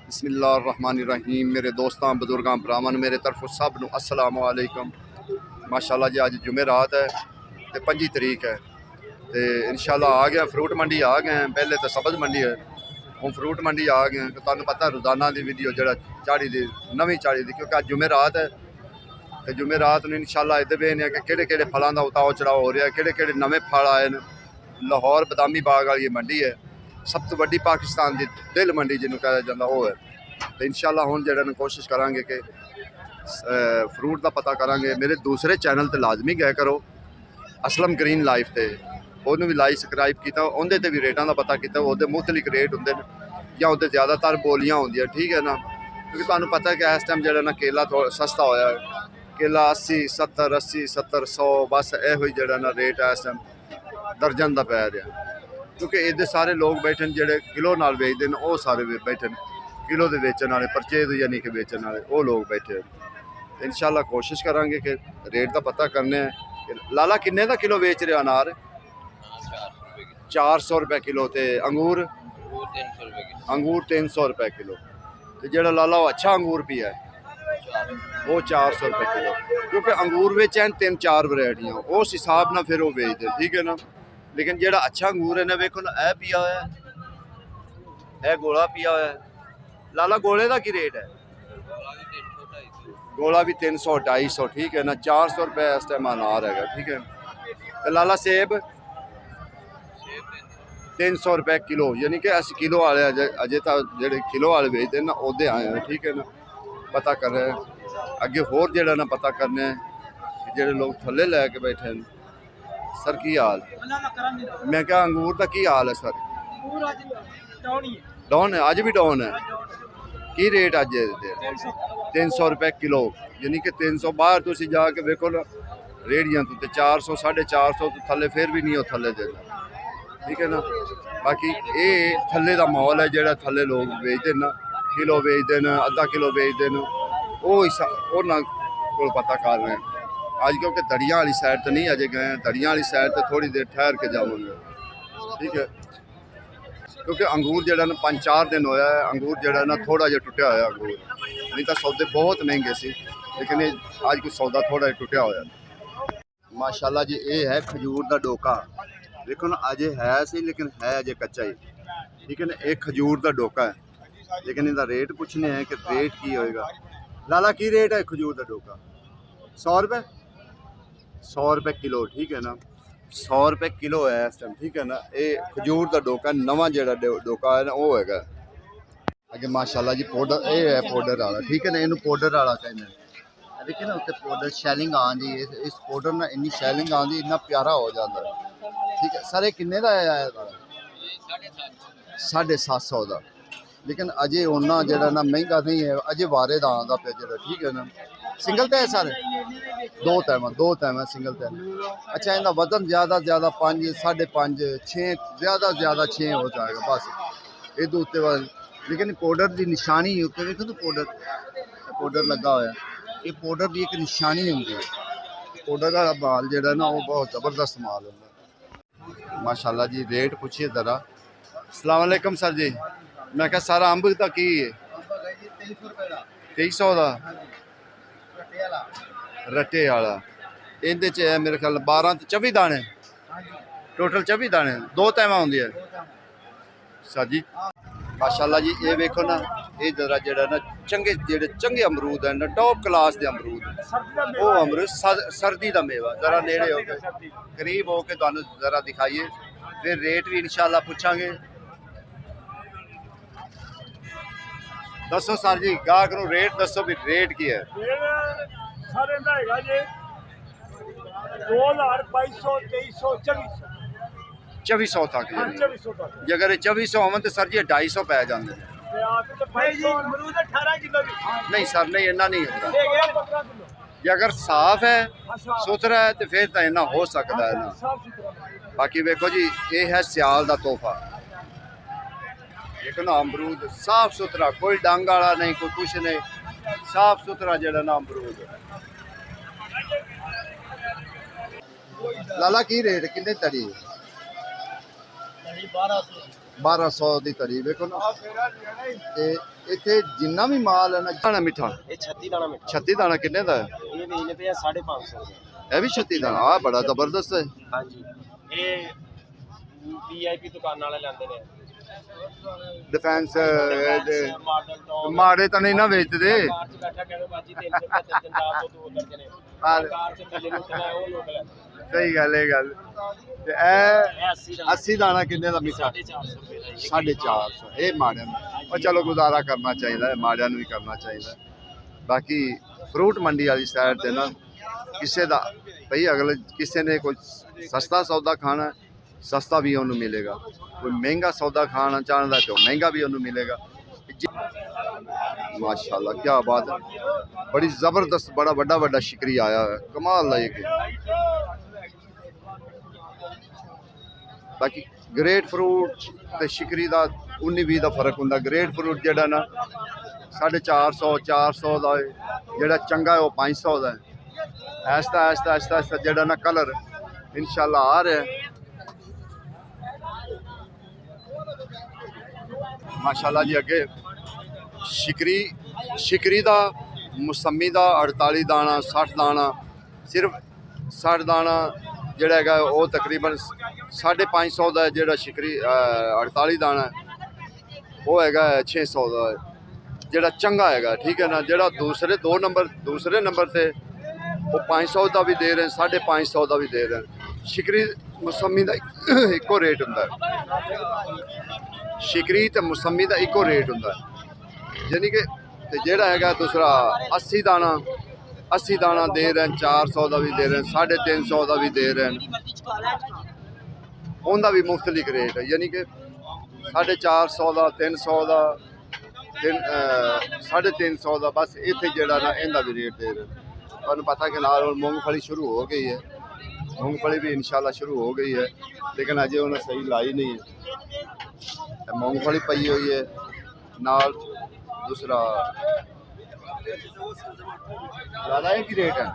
बिस्मिल्लाहिर्रहमानिर्रहीम। मेरे दोस्तों बजुर्गों भरावान मेरे तरफों सब नूं अस्सलाम वालेकुम। माशाअल्लाह जी अज जुमेरात है तो 25 तरीक है तो इंशाअल्लाह आ गया फ्रूट मंडी आ गए हैं। पहले तो सब्ज़ मंडी है, हूँ फ्रूट मंडी आ गए हैं। तो तुहानूं पता रोज़ाना की वीडियो जो चाड़ी दी नवीं चाड़ी दी, क्योंकि अज जुमेरात है तो जुमेरात में इंशाअल्लाह इधर वेखने कि किहड़े फलों का उताव चढ़ाव हो रहा है, किहड़े नवे फल आए हैं। लाहौर बदामी बाग वाली मंडी है, सब तो वड्डी पाकिस्तान की दिल मंडी जिन्होंने कहा जाता वो है। तो इंशाअल्लाह हुण जिहड़ा कोशिश करांगे कि फ्रूट का पता करांगे। मेरे दूसरे चैनल तो लाजमी गए करो असलम ग्रीन लाइफ से, उन्होंने भी लाइक सबसक्राइब किया, उनके भी रेटां का पता किया। वो मुख्तलिफ रेट होंगे या वो ज़्यादातर बोलियां होंदियां, ठीक है ना। क्योंकि तुहानूं पता है कि इस टाइम जो केला थोड़ा सस्ता होया है, केला 80 70 80 70 100 बस यो जो रेट है इस टाइम दर्जन का पै रहा। क्योंकि इधर सारे लोग बैठे जोड़े किलो नाल बेचते हैं, वो सारे बैठे किलो के बेचने वाले, परचेज यानी कि बेचने वाले वो लोग बैठे। इंशाअल्लाह कोशिश करांगे कि रेट का पता करने। लाला किन्ने का किलो बेच रहे अनार? 400 रुपये किलो। तो अंगूर? अंगूर 300 रुपये किलो। तो जो लाला वो अच्छा अंगूर भी है वो 400 रुपये किलो। क्योंकि अंगूर बेच 3-4 वैरायटियाँ उस हिसाब न फिर वो बेचते, ठीक है ना। लेकिन जो अच्छा अंगूर है ना, वेखो ना यह पिया हुआ है, यह गोला पिया हुआ है। लाला गोले का की रेट है? गोला भी 300 250, ठीक है ना। 400 रुपये इस टाइम अनार है, ठीक है। तो लाला सेब 300 रुपये किलो, यानी कि अस किलो वाले अजे तक जो किलो वाले बेचते हैं ना उहदे आए हैं, ठीक है ना। पता कर रहे हैं अगे होर जो ना पता करने जो लोग थले लैके बैठे हैं। सर की हाल? मैं क्या अंगूर का की हाल है सर? डाउन है, अज भी डाउन है। की रेट अज? 300 रुपये किलो, यानी कि 300। बाहर तुम जाके वेखो ना रेहड़ियां तो 400 450 तो थले फिर भी नहीं हो थले देना, ठीक है ना। बाकी ये थले का माहौल है, जो थले लोग बेचते हैं ना, किलो बेचते हैं, अद्धा किलो बेचते हैं, वो को पता कर रहे हैं अज। क्योंकि दरिया वाली साइड तो नहीं अजे गए हैं, दरिया वाली साइड तो थोड़ी देर ठहर के जाओगे, ठीक है। क्योंकि अंगूर जो 5-4 दिन होया है, अंगूर जो ना थोड़ा जहा टुटिया होया अंगूर, नहीं तो सौदे बहुत महंगे सी, लेकिन अज कुछ सौदा थोड़ा जहा टुटिया होया। माशाअल्लाह जी ये है खजूर का डोका, देखो ना अजे है सी लेकिन है अजे कच्चा ही, ठीक है ना। एक खजूर का डोका है, लेकिन इसका रेट पूछने हैं कि रेट की होएगा। लाला की रेट है खजूर का डोका? 100 रुपये? 100 रुपये किलो, ठीक है ना। 100 रुपये किलो है इस टाइम, ठीक है ना। ये खजूर का डोका नवा जो डोका है ना वो है अगे। माशाअल्लाह जी पाउडर ये है पाउडर वाला, ठीक है ना। इनू पाउडर वाला कहते हैं। देखिए ना उत्ते पाउडर शैलिंग आँदी, इस पाउडर ना इन्नी शैलिंग आँदी, इन्ना प्यारा हो जाता है, ठीक है। सर ये किन्ने का है? 750 का। लेकिन अजे उन्ना जो ना महंगा नहीं है, अजे वारे का आँदा पे जो, ठीक है ना। सिंगल तय सर? दो तैम है सिंगल तैम। अच्छा इनका वजन ज़्यादा 5 5.5 6 ज़्यादा 6 हो जाएगा बस ये उत्ते वाले। लेकिन पाउडर की निशानी उत्ते देखो तो पाउडर लगा हुआ है, ये पाउडर की एक निशानी होंगी है। पाउडर का माल जो ना वो बहुत ज़बरदस्त माल होता है। माशाअल्लाह जी रेट पूछिए ज़रा। अस्सलाम वालेकुम सर जी। मैं क्या सारा अंब का की है? 2300 का रटे वाला। इहदे च है मेरे ख्याल 12 तो 24 दाने, टोटल 24 दाने, 2 तैमा होंदी है सर जी। माशाअल्लाह जी ये वेखो ना, ये जरा जो ना चंगे अमरूद है ना, टॉप क्लास के अमरूद, वो अमरूद सर्दी का मेवा। जरा नेड़े होके करीब होके तुहानू जरा दिखाइए, फिर रेट भी इंशाअल्लाह पूछांगे। दसो सर जी गाहक नू रेट दसो भी रेट की है? 2400 तक। जे अगर 2400 होवन तो सर जी 250 पै जाते हैं। नहीं सर नहीं इन्ना नहीं होता। जे अगर साफ है सुथरा है तो फिर तो इन्ना हो सकता है ना। बाकी वेखो जी ये है सियाल का तोहफा, देखो ना अमरूद साफ सुथरा, कोई डंग वाला नहीं, कोई कुछ नहीं, साफ सुथरा जो ना अमरूद। लाला की रेट किन्ने तड़ी? 1200 1200 ਦੀ ਤਰੀ ਵੇਖੋ ਨਾ। ਤੇ ਇੱਥੇ ਜਿੰਨਾ ਵੀ ਮਾਲ ਹੈ ਨਾ ਦਾਣਾ ਮਿੱਠਾ ਇਹ 36 ਦਾਣਾ ਮਿੱਠਾ 36 ਦਾਣਾ ਕਿੰਨੇ ਦਾ ਹੈ? ਇਹ ਵੇਚਦੇ ਪਏ ਆ 550 ਰੁਪਏ। ਇਹ ਵੀ 36 ਦਾਣਾ ਆ ਬੜਾ ਜ਼ਬਰਦਸਤ ਹੈ। ਹਾਂਜੀ ਇਹ ਵੀਆਈਪੀ ਦੁਕਾਨਾਂ ਵਾਲੇ ਲੈਂਦੇ ਨੇ। डिफेंस ਮਾਡਲ ਤੋਂ माड़े तो नहीं ना बेचते ਕਾਰ ਚ ਬੈਠਾ ਕਹਿੰਦੇ ਬਾਜੀ 300 ਰੁਪਏ ਪੰਜਾਬ ਤੋਂ ਦੋ ਦਰਜਨ ਨੇ ਕਾਰ ਚ ਥੱਲੇ ਨੂੰ ਉਤਰਨਾ ਉਹ ਲੋਕ ਲੈਂਦੇ। सही गल है गल ते ਇਹ 80 ਦਾਣਾ 80 दाना किन्ने दा मिठा 450 ਰੁਪਏ ਦਾ ਜੀ। 450 ਇਹ ਮਾੜਿਆਂ ਨੂੰ ਉਹ ਚਲੋ ਗੁਜ਼ਾਰਾ ਕਰਨਾ ਚਾਹੀਦਾ ਹੈ, ਮਾੜਿਆਂ ਨੂੰ ਵੀ ਕਰਨਾ ਚਾਹੀਦਾ। ਬਾਕੀ ਫਰੂਟ ਮੰਡੀ ਵਾਲੀ ਸਾਈਡ ਤੇ ਨਾ ਕਿਸੇ ਦਾ ਭਈ ਅਗਲੇ ਕਿਸੇ ਨੇ ਕੋਈ ਸਸਤਾ ਸੌਦਾ ਖਾਣਾ ਸਸਤਾ ਵੀ ਉਹਨੂੰ ਮਿਲੇਗਾ, ਕੋਈ ਮਹਿੰਗਾ ਸੌਦਾ ਖਾਣਾ ਚਾਹੁੰਦਾ ਤੇ ਮਹਿੰਗਾ ਵੀ ਉਹਨੂੰ ਮਿਲੇਗਾ। माशाल्लाह क्या बात है, बड़ी ज़बरदस्त बड़ा बड़ा बड़ा शिकरी आया है, कमाल है ये। बाकी ग्रेट फ्रूट ते शिकरी दा 19-20 दा फर्क हुंदा। ग्रेट फ्रूट जेड़ा ना 450 400 दा है, जेड़ा चंगा है वो 500 दा है। ऐसा ऐसा ऐसा ऐसा जेड़ा ना कलर इंशाल्लाह आ रहा है माशाल्लाह जी। अगे शिकरी शिकरी दा मौसमी दा 48 दाना 60 दाना, सिर्फ 60 दाना ਜਿਹੜਾ ਹੈਗਾ ਉਹ ਤਕਰੀਬਨ 550 ਦਾ ਜਿਹੜਾ ਸ਼ਿਕਰੀ 48 ਦਾਣਾ ਉਹ ਹੈਗਾ 600 ਦਾ ਜਿਹੜਾ ਚੰਗਾ ਹੈਗਾ, ਠੀਕ ਹੈ ਨਾ। ਜਿਹੜਾ ਦੂਸਰੇ ਨੰਬਰ ਤੇ ਉਹ 500 ਦਾ ਵੀ ਦੇ ਰਹੇ, 550 ਦਾ ਵੀ ਦੇ ਰਹੇ। ਸ਼ਿਕਰੀ ਮੌਸਮੀ ਦਾ ਇੱਕੋ ਰੇਟ ਹੁੰਦਾ ਹੈ, ਸ਼ਿਕਰੀ ਤੇ ਮੌਸਮੀ ਦਾ ਇੱਕੋ ਰੇਟ ਹੁੰਦਾ ਹੈ। ਯਾਨੀ ਕਿ ਤੇ ਜਿਹੜਾ ਹੈਗਾ ਦੂਸਰਾ 80 ਦਾਣਾ ਦੇ ਰਹੇ ਨੇ, 400 ਦਾ ਵੀ ਦੇ ਰਹੇ ਨੇ, 350 ਦਾ ਵੀ ਦੇ ਰਹੇ ਨੇ। ਉਹਦਾ ਵੀ ਮੁਖਤਲਿਫ ਰੇਟ ਹੈ, ਯਾਨੀ ਕਿ 450 ਦਾ 300 ਦਾ 350 ਦਾ ਬਸ ਇੱਥੇ ਜਿਹੜਾ ਨਾ ਇਹਦਾ ਵੀ ਰੇਟ ਦੇ ਰਹੇ। ਤੁਹਾਨੂੰ ਪਤਾ ਕਿ ਨਾਲ ਹੁਣ मूंगफली शुरू हो गई है, मूंगफली भी इंशाल्लाह शुरू हो गई है, लेकिन अजे उन्हें सही लाई नहीं है। मूंगफली पई हुई है नाल दूसरा ज़्यादा एक ही रेट है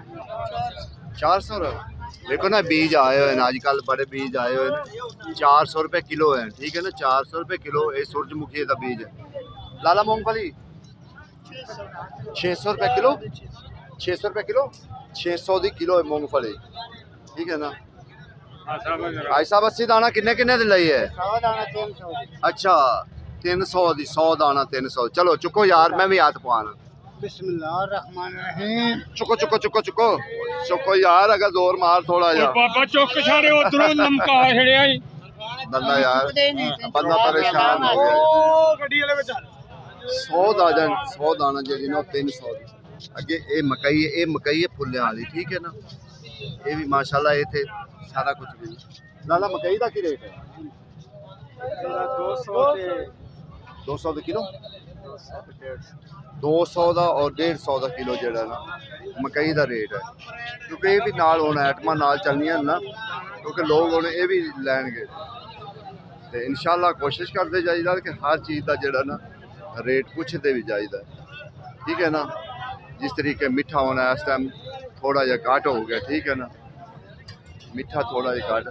400 रुपये। देखो ना बीज आए हुए हैं आजकल, बड़े बीज आए हुए हैं 400 रुपये किलो है, ठीक है ना। 400 रुपये किलो ये सूरजमुखी का बीज है। लाला मूंगफली 600 रुपये किलो, 600 रुपये किलो, 600 दी किलो है मूंगफली, ठीक है ना। भाई साहब 80 दाना किन्ने किन्ने दी लई है? 100 ਦਾਣਾ 300 अच्छा 300 दी 100 दाना 300। चलो चुको यार, मैं भी हाथ पवाना। बिस्मिल्लाहिर्रहमानिर्रहीम। चुको चुको चुको चुको चुको यार, अगर जोर मार थोड़ा यार। बाबा चौक छाड़े उधरों लमका छड़िया ही बंदा यार बंदा परेशान हो गया। ओ गड्डी वाले बेचारे 100 दाना जी ना 300 दी। अगे ये मकई है, ये मकई है फुल्ले वाली, ठीक है ना। ये भी माशाल्लाह ये थे सारा कुछ भी। लाला मकई का की रेट है? 200 दी किलो, 200 ਦਾ और 150 ਦਾ किलो ਜਿਹੜਾ ਨਾ ਮਕਈ ਦਾ ਰੇਟ ਹੈ। ਕਿਉਂਕਿ ਇਹ ਵੀ ਨਾਲ ਹੁਣ ਆਈਟਮਾਂ ਨਾਲ ਚੱਲਣੀਆਂ ਨਾ, ਕਿਉਂਕਿ ਲੋਕ ਹੁਣ ਇਹ ਵੀ ਲੈਣਗੇ ਤੇ ਇਨਸ਼ਾਅੱਲਾ ਕੋਸ਼ਿਸ਼ ਕਰਦੇ ਜਾਈਦਾ ਕਿ ਹਰ ਚੀਜ਼ ਦਾ ਜਿਹੜਾ ਨਾ ਰੇਟ ਪੁੱਛਦੇ ਵੀ ਜਾਈਦਾ, ਠੀਕ ਹੈ ਨਾ। ਜਿਸ ਤਰੀਕੇ ਮਿੱਠਾ ਹੋਣਾ ਇਸ ਟਾਈਮ ਥੋੜਾ ਜਿਹਾ ਘੱਟ ਹੋ ਗਿਆ, ਠੀਕ ਹੈ ਨਾ, ਮਿੱਠਾ ਥੋੜਾ ਜਿਹਾ ਘੱਟ।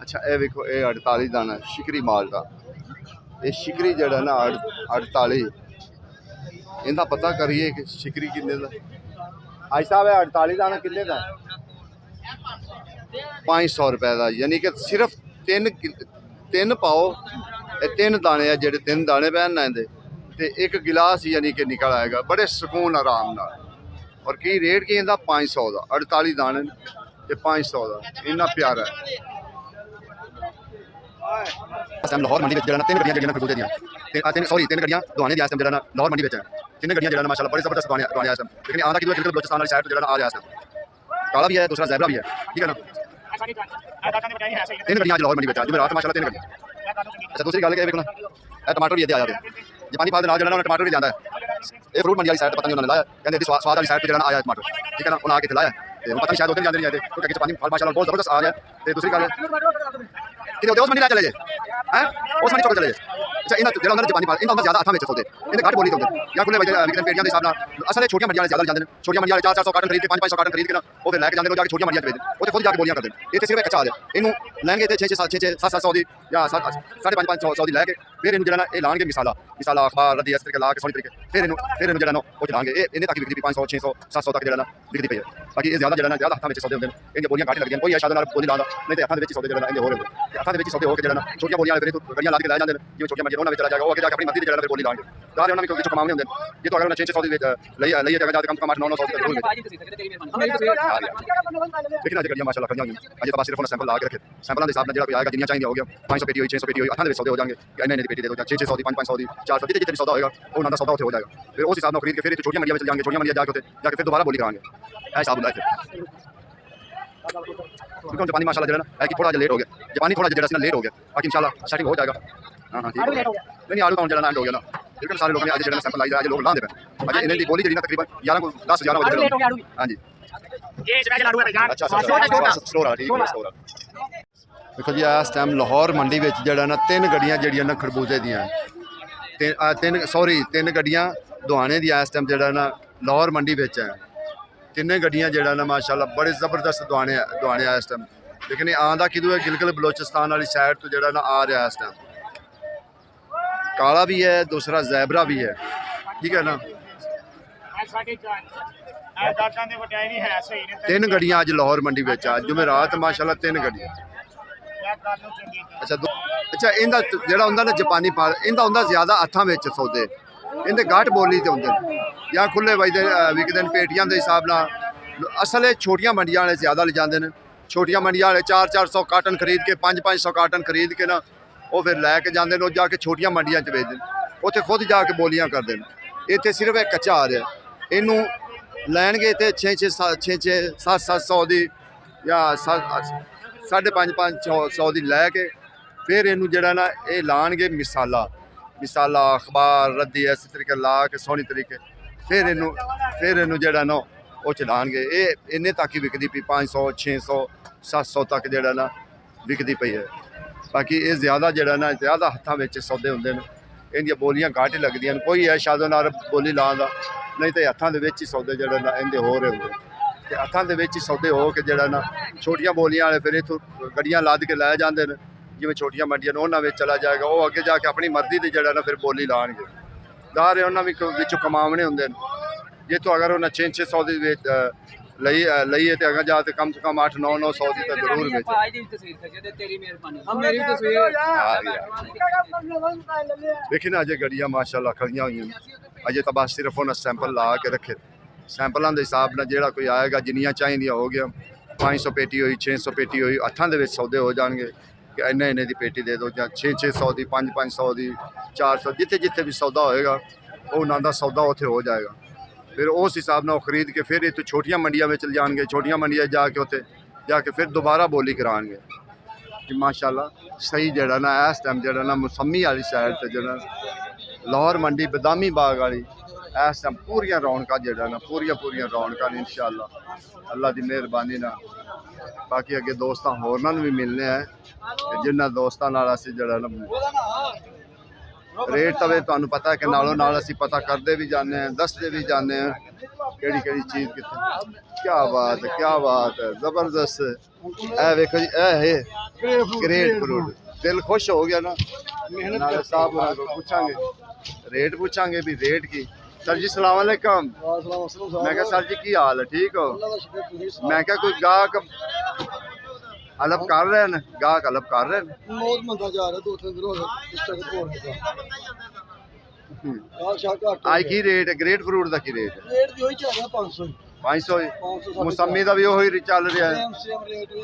ਅੱਛਾ ਇਹ ਵੇਖੋ ਇਹ 48 ਦਾਣਾ ਸ਼ਿਕਰੀ ਮਾਲ ਦਾ, ਇਹ ਸ਼ਿਕਰੀ ਜਿਹੜਾ ਨਾ 48 ਇਹਦਾ ਪਤਾ ਕਰੀਏ ਕਿ ਸ਼ਿਕਰੀ ਕਿੰਨੇ ਦਾ। ਅੱਜ ਸਾਹਿਬ 48 ਦਾਣਾ ਕਿੰਨੇ ਦਾ? 500 रुपए ਦਾ, ਯਾਨੀ ਕਿ ਸਿਰਫ 3 ਪਾਓ ਇਹ 3 ਦਾਣੇ ਆ ਜਿਹੜੇ 3 ਦਾਣੇ ਪੈਣ ਨਾ ਇਹਦੇ ਤੇ ਇੱਕ ਗਿਲਾਸ ਯਾਨੀ ਕਿ ਨਿਕਲ ਆਏਗਾ ਬੜੇ ਸਕੂਨ ਆਰਾਮ ਨਾਲ। ਔਰ ਕੀ ਰੇਟ ਕੀ ਇਹਦਾ? 500 ਦਾ 48 ਦਾਣੇ ਤੇ 500 ਦਾ, ਇੰਨਾ ਪਿਆਰਾ ਹੈ। ਲਾਹੌਰ ਮੰਡੀ ਵਿੱਚ ਜਿਹੜਾ 3 ਗੱਡੀਆਂ ਜਿਹੜੀਆਂ ਖਰਬੂਜੇ ਦੀਆਂ ਤਿੰਨ ਗੱਡੀਆਂ ਦੁਆਨੇ ਦੀ ਇਸ ਟਾਈਮ ਜਿਹੜਾ ਨਾ ਲਾਹੌਰ ਮੰਡੀ ਵਿੱਚ ਹੈ। 3 ਗੱਡੀਆਂ ਜਿਹੜਾ ਮਾਸ਼ਾਅੱਲਾ ਬੜੇ ਜ਼ਬਰਦਸਤ ਦੁਆਨੇ ਇਸ ਟਾਈਮ। ਲੇਕਿਨ ਆਂਦਾ ਕਿਦੋਂ ਕਿਦੋਂ ਬਲੋਚਿਸਤਾਨ ਵਾਲੀ ਸਾਈਡ ਤੋਂ ਜਿਹੜਾ ਆ ਰਿਹਾ ਇਸ ਟਾਈਮ ਕਾਲਾ ਵੀ ਹੈ, ਦੂਸਰਾ ਜ਼ੈਬਰਾ ਵੀ ਹੈ, ਠੀਕ ਹੈ ਨਾ। 3 ਗੱਡੀਆਂ ਲਾਹੌਰ ਮੰਡੀ ਵਿੱਚ ਆ ਜਿਵੇਂ ਰਾਤ ਮਾਸ਼ਾਅੱਲਾ 3 ਗੱਡੀਆਂ। ਅੱਛਾ ਦੂਸਰੀ ਗੱਲ ਕਿ ਇਹ ਵੇਖਣਾ ਇਹ ਟਮਾਟਰ ਵੀ ਇੱਥੇ ਆਇਆ ਪਿਆ ਜੀ, ਪਾਣੀ ਪਾ ਦੇ ਨਾਲ ਜਿਹੜਾ ਨਾ ਟਮਾਟਰ ਵੀ ਜਾਂਦਾ ਹੈ। ਇਹ ਫਰੂਟ ਮੰਡੀ ਵਾਲੀ ਸਾਈਡ ਪਤਾ ਨਹੀਂ ਉਹਨਾਂ ਨੇ ਲਾਇਆ, ਕਹਿੰਦੇ ਇਹਦੀ ਸਵਾਦ ਵਾਲੀ ਸਾਈਡ ਤੇ ਜਿਹੜਾ ਆਇਆ ਟਮਾਟਰ, ਠੀਕ ਹੈ ਨਾ। ਉਹਨਾਂ ਆ ਕੇ ਇੱਥੇ ਲਾਇਆ ਤੇ ਪਤਾ ਨਹੀਂ ਸ਼ਾਇਦ ਉੱਧਰ ਜਾਂਦੇ ਨਹੀਂ ਜਾਂਦੇ ਕਿਉਂਕਿ ਅੱਗੇ ਪਾਣੀ ਮਾਸ਼ਾਅੱਲਾ ਬਹੁਤ ਜ਼ਬਰਦਸਤ ਆ ਰਿਹਾ। ਤੇ ਦੂਸਰੀ ਗੱਲ ਕਿਤੇ ਉਸ ਮੰਡੀ ਲੈ ਚਲੇ ਜੇ ਹੈ, ਉਸ ਮੰਡੀ ਚੌਕ ਚਲੇ ਜੇ। ਅੱਛਾ ਇਹਨਾਂ ਜਿਹੜਾ ਉਹਨਾਂ ਨੇ ਪਾਣੀ ਪਾ ਇਹਨਾਂ ਦਾ ਜ਼ਿਆਦਾ ਹੱਥਾਂ ਵਿੱਚ ਸੌਦੇ, ਇਹਨੇ ਘੱਟ ਬੋਲੀ ਹੁੰਦੇ ਜਾਂ ਖੁੱਲੇ ਵਜੇ ਵਿਕਣ ਪੇੜੀਆਂ ਦੇ ਹਿਸਾਬ ਨਾਲ। ਅਸਲ ਛੋਟੀਆਂ ਮੰਡੀਆਂ ਵਾਲੇ ਜ਼ਿਆਦਾ ਜਾਂਦੇ ਨੇ, ਛੋਟੀਆਂ ਮੰਡੀਆਂ ਵਾਲੇ 400 ਕਾਰਟਨ ਖਰੀਦ ਕੇ 500 ਕਾਰਟਨ ਖਰੀਦ ਕੇ ਨਾ ਉਹ ਫਿਰ ਲੈ ਕੇ ਜਾਂਦੇ ਨੇ ਜਾ ਕੇ ਛੋਟੀਆਂ ਮੰਡੀਆਂ 'ਚ ਵੇਚਦੇ, ਉੱਥੇ ਖੁਦ ਜਾ ਕੇ ਬੋਲੀਆਂ ਕਰਦੇ ਨੇ। ਇੱਥੇ ਸਿਰਫ ਇੱਕ ਚਾਹ ਹੈ, ਇਹਨੂੰ ਲੈਣਗੇ ਇੱਥੇ 600 ਦੀ ਜਾਂ 550 ਦੀ ਲੈ ਕੇ ਫਿਰ ਇਹਨੂੰ ਜਿਹੜਾ ਨਾ ਇਹ ਲਾਣਗੇ ਮਿਸਾਲਾ ਅਖਬਾਰ ਰੱਦੀ ਇਸ ਤਰੀਕੇ ਲਾ ਕੇ ਸੋਹਣੀ ਤਰੀਕੇ ਫਿਰ ਇਹਨੂੰ ਜਿਹੜਾ ਨਾ ਉਹ ਚਲਾਣਗੇ ਇਹ ਇਹਨੇ ਤੱਕ ਵਿਕਦੀ 500 600 700 ਤੱਕ ਜਿਹੜਾ ਨਾ ਵਿਕਦੀ ਪਈ ਹੈ। ਬਾਕੀ ਇਹ ਜ਼ਿਆਦਾ ਹੱਥਾਂ ਵਿੱਚ ਸੌਦੇ ਹੁੰਦੇ ਨੇ, ਇਹਦੀਆਂ ਬੋਲੀਆਂ ਘੱਟ ਲੱਗਦੀਆਂ, ਕੋਈ ਸ਼ਾਇਦ ਨਾਲ ਬੋਲੀ ਲਾਉਂਦਾ ਨਹੀਂ ਤੇ ਹੱਥਾਂ ਦੇ ਵਿੱਚ ਸੌਦੇ ਜਿਹੜਾ ਨਾ ਇਹਦੇ ਹੋਰ ਹੁੰਦੇ ਤੇ ਹੱਥਾਂ ਦੇ ਵਿੱਚ ਸੌਦੇ ਹੋ ਕੇ ਜਿਹੜਾ ਨਾ ਛੋਟੀਆਂ ਬੋਲੀਆਂ ਵਾਲੇ ਫਿਰ ਗੱਡੀਆਂ ਲਾ ਕੇ ਲੈ ਜਾਂਦੇ ਨੇ, ਜਿਵੇਂ ਛੋਟੀਆਂ ਮੰਡੀਆਂ ਉਹਨਾਂ ਵਿੱਚ ਚਲਾ ਜਾਏਗਾ ਉਹ ਅੱਗੇ ਜਾ ਕੇ ਆਪਣੀ ਮਰਜ਼ੀ ਦੀ ਜਿਹੜਾ ਫਿਰ ਬੋਲੀ ਲਾਣਗੇ ਦਾਰ ਉਹਨਾਂ ਵਿੱਚ ਕਮਾਉਣੇ ਹੁੰਦੇ ਨੇ। ਜੇ ਤੋਂ ਅਗਰ ਉਹਨਾਂ 600 ਦੀ ਲਈ ਤੇ ਜਾ ਕੇ ਕਮ 8 900 ਦੀ ਜ਼ਰੂਰ ਲੇਕਿਨ ਅੱਜ ਗੱਡੀਆਂ ਮਾਸ਼ਾਅੱਲਾ ਖੜੀਆਂ ਹੋਈਆਂ। ਅਜੇ ਤਾਂ ਬਸ ਸਿਰਫ ਉਹਨਾਂ ਸੈਂਪਲ ਲਾ ਕੇ ਰੱਖੇ, ਸੈਂਪਲਾਂ ਦੇ ਹਿਸਾਬ ਨਾਲ ਜਿਹੜਾ ਕੋਈ ਆਏਗਾ ਜਿੰਨੀਆਂ ਚਾਹੀਦੀਆਂ ਹੋ ਗਿਆ 500 ਪੇਟੀ ਹੋਈ 600 ਪੇਟੀ ਹੋਈ ਹੱਥਾਂ ਦੇ ਵਿੱਚ ਸੌਦੇ ਹੋ ਜਾਣਗੇ ਕਿ ਇੰਨੇ ਦੀ ਪੇਟੀ ਦੇ ਦੋ ਜਾਂ 600 ਦੀ 500 ਦੀ 400 ਦੀ ਜਿੱਥੇ ਵੀ ਸੌਦਾ ਹੋਏਗਾ ਉਹਨਾਂ ਦਾ ਸੌਦਾ ਉੱਥੇ ਹੋ ਜਾਏਗਾ। ਫਿਰ ਉਸ ਹਿਸਾਬ ਨਾਲ ਖਰੀਦ ਕੇ ਫਿਰ ਛੋਟੀਆਂ ਮੰਡੀਆਂ ਵਿੱਚ ਜਾਣਗੇ, ਛੋਟੀਆਂ ਮੰਡੀਆਂ ਜਾ ਕੇ ਉੱਥੇ ਜਾ ਕੇ ਫਿਰ ਦੁਬਾਰਾ ਬੋਲੀ ਕਰਾਂਗੇ। ਇਹ ਹਿਸਾਬ ਹੁੰਦਾ ਇੱਥੇ क्योंकि जापानी माशाल्लाह जो है ना कि थोड़ा लेट हो गया, जापानी थोड़ा जो लेट हो गया, बाकी इंशाल्लाह सेटिंग हो जाएगा। हाँ हाँ ठीक है नहीं आलू तो जो एंड हो गया ना, लेकिन सारे लोग ने आज जो सैंपल लाई आज लोग लाते हैं अजय इन्हें की बोली जी ना तकरीबन 11 को 10 11 बजे। हाँ जी ये स्पेशल आलू है भाईजान। अच्छा स्लो रहा ठीक है स्लो रहा। देखो जी इस टाइम लाहौर मंडी में जो ना 3 गड्डियां जड़ियां ना खरबूजे दियां तीन गड्डियां दुआने दी इस टाइम जो ना लाहौर मंडी में है। तिन्ने गड्डियां जो ना माशाल्लाह बड़े जबरदस्त दुआने आ इस टाइम, लेकिन ये आंदा किदू है गिलगित बलोचिस्तान वाली साइड तो जो ना आ रहा है इस टाइम। काला भी है दूसरा जैबरा भी है, ठीक है ना। 3 गड्डियां अज लाहौर मंडी में जुमेरात माशाल्लाह 3 गड्डियां। अच्छा इनका जो होंगे ना जापानी पाल इनका होंगे ज्यादा हत्थों में सौदे इनके घट बोली तो होंगे या खुले वजदे विकते पेटियां के हिसाब न। असल छोटियां मंडियां वाले ज्यादा ले जाते हैं, छोटियां मंडियां वाले 400 कार्टन खरीद के 500 कार्टन खरीद के ना वो फिर लैके जाते हैं जाके छोटियां मंडियां बेचते हैं, उत्थे खुद जाके बोलियां करते हैं। इतने सिर्फ एक कच्चा आ रहा इनू लैनगे तो 600-700 की या 550 की लैके फिर इनू जड़ा ना ये लाणगे मिसाला अखबार रद्दी इस तरीके ला के सोहनी तरीके फिर इनू जड़ा ना वो चलाणगे। ये इन्ने तक ही विकदी पई 500 600 700 तक जड़ा ना विकदी पई है। बाकी ये ज़्यादा जड़ा ना ज़्यादा हत्थां विच सौदे हुंदे ने, इहदियां बोलियां घट ही लगदियां ने, कोई है शादो नाल बोली लांदा नहीं तो हत्थां दे विच ही सौदे जड़ा ना इहदे हो रहे हुंदे ते हत्थां दे विच ही सौदे हो के जड़ा ना छोटियां बोलियां वाले फिर इत्थों गड्डियां लद के लै जांदे ने जिवें छोटियां मंडियां ने उन्हां विच चला जाएगा, वो अगे जाके अपनी मर्जी दी जड़ा ना फिर बोली लाणगे। दार उन्हां विचों कमावणे हुंदे ने। जे तो अगर उन्हें 600 की लईए तो अगर जाते कम से कम 800-900 की तो जरूर देखिए ना। अजय गड्डियां माशाल्लाह खड़ियां हुई अजय तो बस सिर्फ उन्हें सैंपल ला के रखे, सैंपलों के हिसाब न जो कोई आएगा जिन्नियां चाहिए हो गया 500 पेटी हुई 600 पेटी हुई हत्थों के सौदे हो जाएंगे कि इन्ने की पेटी दे दो या 600 की 500 की 400 जिथे जिथे भी सौदा होएगा वो उन्हों का सौदा उत्थे हो जाएगा। फिर उस हिसाब से खरीद के फिर इतने छोटियां मंडियां में चल जाएंगे, छोटियां मंडियां जाके उत्थे जाके फिर दोबारा बोली कराएंगे कि माशाल्लाह सही जड़ा ना इस टाइम जड़ा ना मौसमी वाली साइड से जड़ा लाहौर मंडी बदामी बाग वाली इस टाइम पूरियां रौनक जड़ा ना पूरियां रौनक इंशाअल्लाह अल्लाह की मेहरबानी ना। बाकी अगे दोस्तां होरनां नूं भी मिलने हैं जिन्हां दोस्तां नाल असीं जड़ा ना रेट तो तुहानूं पता है कि नालों नाल असीं पता करते भी जाने हैं दसते भी जाने हैं केड़ी चीज़ कितने। क्या बात है जबरदस्त। ए वेखो जी ए है ग्रेट फ्रूट, दिल खुश हो गया ना। नाले साहब पूछांगे रेट पूछांगे भी रेट की। सर जी सलाम अलैकुम। मैं क्या सर जी की हाल है ठीक हो? मैं क्या कोई गाहक हलप कर रहे हैं गाहक हलप कर रहे हैं बहुत मंदा जा रहा है 2-3 दिन हो गए इस तरह हो रहा है। आज की रेट है ग्रेट फ्रूट का की रेट है? रेट जो ही चल रहा 500 मौसमी का भी वही चल रहा है, सेम रेट है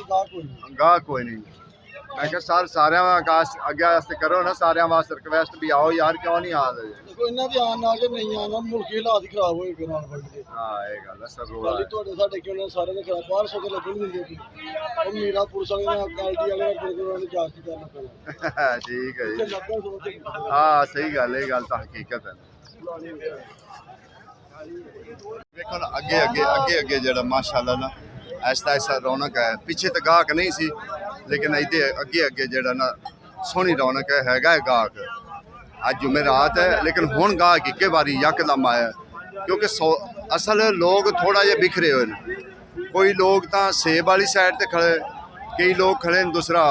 गाहक कोई नहीं। मैं क्या सर सारे अगे वास्ते करो ना, सारे वास्ते रिक्वेस्ट भी आओ यार क्यों नहीं आ रहे। देखो इन्ना भी आना जे नहीं आना मुल्क ही हालात ही खराब होए गए नाल फड़ के। हां ये गल है सर रोड़ा खाली तोड़े साडे क्यों सारे ने खराब 1200 के लगन दिंदे की और मेरा पुलिस वाले ने क्वालिटी वाले ने बिल्कुल जांच करना पड़ा। ठीक है जी हां सही गल है, गल तो हकीकत है। देखो ना अगे जड़ा माशाल्लाह ना ऐसा रौनक है। पीछे तो गाहक नहीं सी लेकिन इतने अगे जड़ा ना सोहनी रौनक है गाहक। अज जुमेरात है लेकिन हुण गाहक इक्के बारी यकदम आया क्योंकि असल लोग थोड़ा जिहा बिखरे हुए हैं। कोई लोग तो सेब वाली साइड ते खड़े, कई लोग खड़े दूसरा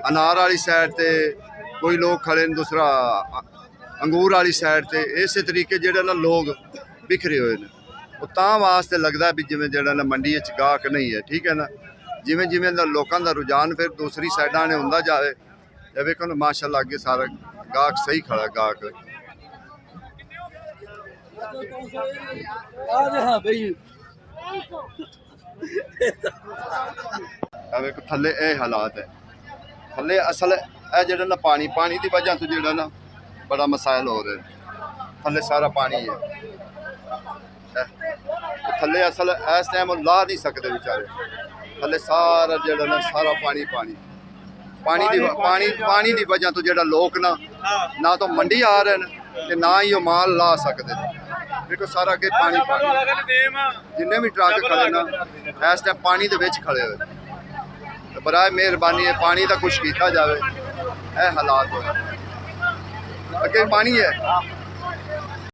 ਅਨਾਰ ਵਾਲੀ ਸਾਈਡ ਤੇ, ਕੋਈ ਲੋਕ ਖੜੇ ਨੇ ਦੂਸਰਾ ਅੰਗੂਰ ਵਾਲੀ ਸਾਈਡ ਤੇ। ਇਸੇ ਤਰੀਕੇ ਜਿਹੜੇ ਨਾ ਲੋਕ ਬਿਖਰੇ ਹੋਏ ਨੇ, ਉਹ ਤਾਂ ਵਾਸਤੇ ਲੱਗਦਾ ਵੀ ਜਿਵੇਂ ਜਿਹੜਾ ਨਾ ਮੰਡੀ ਵਿੱਚ ਗਾਹਕ ਨਹੀਂ ਹੈ। ਠੀਕ ਹੈ ਨਾ, ਜਿਵੇਂ ਜਿਵੇਂ ਦਾ ਲੋਕਾਂ ਦਾ ਰੁਝਾਨ ਫਿਰ ਦੂਸਰੀ ਸਾਈਡਾਂ ਨੇ ਹੁੰਦਾ ਜਾਵੇ, ਇਹ ਵੇਖੋ ਨਾ ਮਾਸ਼ਾਅੱਲਾ ਅੱਗੇ ਸਾਰਾ ਗਾਹਕ ਸਹੀ ਖੜਾ ਗਾਹਕ। हाँ भाई ਵੇਖੋ ਥੱਲੇ ਇਹ ਹਾਲਾਤ ਹੈ। ਥੱਲੇ ਅਸਲ ਇਹ ਜਿਹੜਾ ਨਾ ਪਾਣੀ ਦੀ ਵਜ੍ਹਾ ਤੋਂ ਜਿਹੜਾ ਨਾ ਬੜਾ ਮਸਾਇਲ ਹੋ ਰਹੇ ਨੇ। ਥੱਲੇ ਸਾਰਾ ਪਾਣੀ ਹੈ। ਥੱਲੇ ਅਸਲ ਇਸ ਟਾਈਮ ਉਹ ਲਾ ਨਹੀਂ ਸਕਦੇ ਵਿਚਾਰੇ। ਥੱਲੇ ਸਾਰਾ ਜਿਹੜਾ ਨਾ ਸਾਰਾ ਪਾਣੀ ਦੀ ਵਜ੍ਹਾ ਤੋਂ ਜਿਹੜਾ ਲੋਕ ਨਾ ਤਾਂ ਮੰਡੀ ਆ ਰਹੇ ਨੇ ਤੇ ਨਾ ਹੀ ਉਹ ਮਾਲ ਲਾ ਸਕਦੇ ਨੇ। ਦੇਖੋ ਸਾਰਾ ਅੱਗੇ ਪਾਣੀ ਜਿੰਨੇ ਵੀ ਟਰੱਕ ਖੜੇ ਨਾ ਇਸ ਟਾਈਮ ਪਾਣੀ ਦੇ ਵਿੱਚ ਖੜੇ ਹੋਏ। ਤੇ ਬਰਾਏ ਮਿਹਰਬਾਨੀ ਹੈ ਪਾਣੀ ਦਾ ਕੁਛ ਕੀਤਾ ਜਾਵੇ। ਇਹ ਹਾਲਾਤ ਹੋਏ ਅੱਗੇ ਪਾਣੀ ਹੈ।